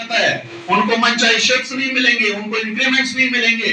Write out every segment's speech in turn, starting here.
जानता है, उनको मनचाही शेयर्स नहीं मिलेंगे, उनको इंक्रीमेंट्स नहीं मिलेंगे,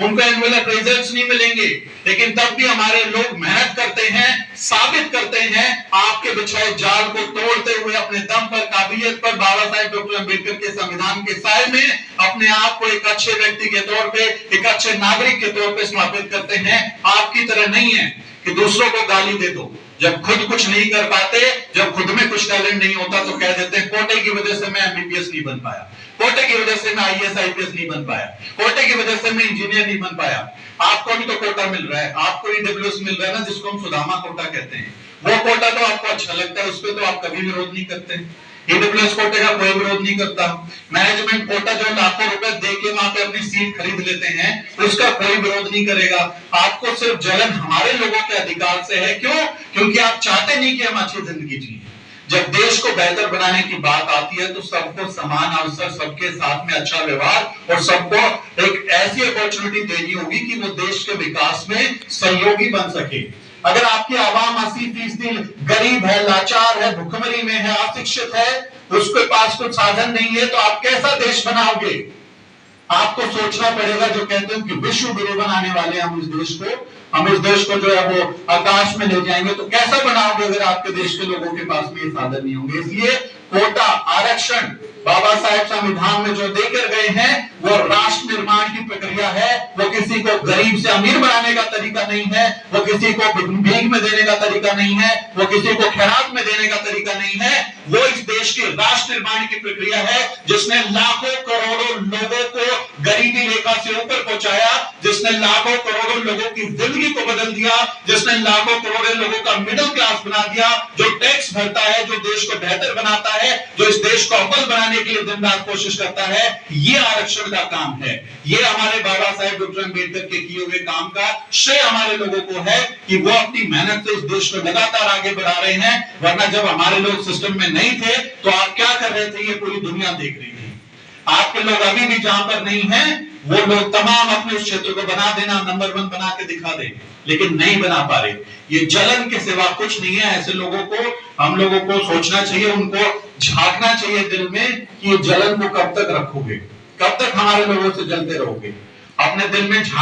उनको एनुअल अप्रेजल्स नहीं मिलेंगे, लेकिन तब भी हमारे लोग मेहनत करते हैं, साबित करते हैं, आपके बिछाए जाल को तोड़ते हुए अपने दम पर, काबिलियत पर, बाबा साहेब डॉक्टर अंबेडकर के संविधान के साए में अपने आप को एक अच्छे व्यक्ति के तौर पे, एक अच्छे नागरिक के तौर पे स्थापित करते हैं। आपकी तरह नहीं है कि दूसरों को गाली दे दो, जब खुद कुछ नहीं कर पाते, जब खुद में कुछ टैलेंट नहीं होता तो कह देते हैं कोटे की वजह से मैं एमबीबीएस नहीं बन पाया, कोटे की वजह से मैं आईएएस आईपीएस नहीं बन पाया, कोटे की वजह से मैं इंजीनियर नहीं बन पाया। आपको भी तो कोटा मिल रहा है, आपको ईडब्ल्यूएस मिल रहा है ना, जिसको हम सुदामा कोटा कहते हैं। वो कोटा तो आपको अच्छा लगता है, उस पर तो आप कभी विरोध नहीं करते। ईडब्ल्यूएस कोटे का कोई विरोध नहीं करता। मैनेजमेंट कोटा जो लाखों रुपए देके वहां पे अपनी सीट खरीद लेते हैं, उसका कोई विरोध नहीं करेगा। आपको सिर्फ जलन हमारे लोगों के अधिकार से है। क्यों? क्योंकि आप चाहते नहीं कि हम अच्छी जिंदगी जिए। जब देश को बेहतर बनाने की बात आती है तो सबको समान अवसर, सबके साथ में अच्छा व्यवहार और सबको एक ऐसी अपॉर्चुनिटी देनी होगी कि वो देश के विकास में सहयोगी बन सके। अगर आपकी आवाम 80% गरीब है, लाचार है, भुखमरी में है, अशिक्षित है, उसके पास कुछ साधन नहीं है, तो आप कैसा देश बनाओगे? आपको सोचना पड़ेगा। जो कहते हैं कि विश्व गुरु बनाने वाले हम इस देश को, हम इस देश को जो है वो आकाश में ले जाएंगे, तो कैसा बनाओगे अगर आपके देश के लोगों के पास में ये साधन नहीं होंगे? इसलिए कोटा आरक्षण बाबा साहेब संविधान में जो देकर गए हैं वो राष्ट्र निर्माण की प्रक्रिया है। वो किसी को गरीब से अमीर बनाने का तरीका नहीं है, वो किसी को भीख में देने का तरीका नहीं है, वो किसी को खैरात में देने का तरीका नहीं है। वो इस देश के राष्ट्र निर्माण की प्रक्रिया है जिसने लाखों करोड़ों लोगों को गरीबी रेखा से ऊपर पहुंचाया, जिसने लाखों करोड़ों लोगों की जिंदगी को बदल दिया, जिसने लाखों करोड़ों लोगों का मिडिल क्लास बना दिया, जो टैक्स भरता है, जो देश को बेहतर बनाता है, जो इस देश को अव्वल बनाने के लिए दिन रात कोशिश करता है। ये आरक्षण का काम है। ये हमारे बाबा साहेब डॉक्टर अंबेडकर के किए हुए काम का श्रेय हमारे लोगों को है कि वो अपनी मेहनत से इस देश को लगातार आगे बढ़ा रहे हैं। वरना जब हमारे लोग सिस्टम में नहीं थे तो आप क्या कर रहे थे, ये पूरी दुनिया देख रही थी। आपके लोग अभी भी जहां पर नहीं है, वो लोग तमाम अपने उस क्षेत्र को बना देना, नंबर 1 बना के दिखा दे, लेकिन नहीं बना पा रहे। ये जलन के सिवा कुछ नहीं है। ऐसे लोगों को, हम लोगों को सोचना चाहिए, उनको झांकना चाहिए दिल में कि ये जलन को कब तक रखोगे, कब तक हमारे लोगों से जलते रहोगे। अपने दिल में झांक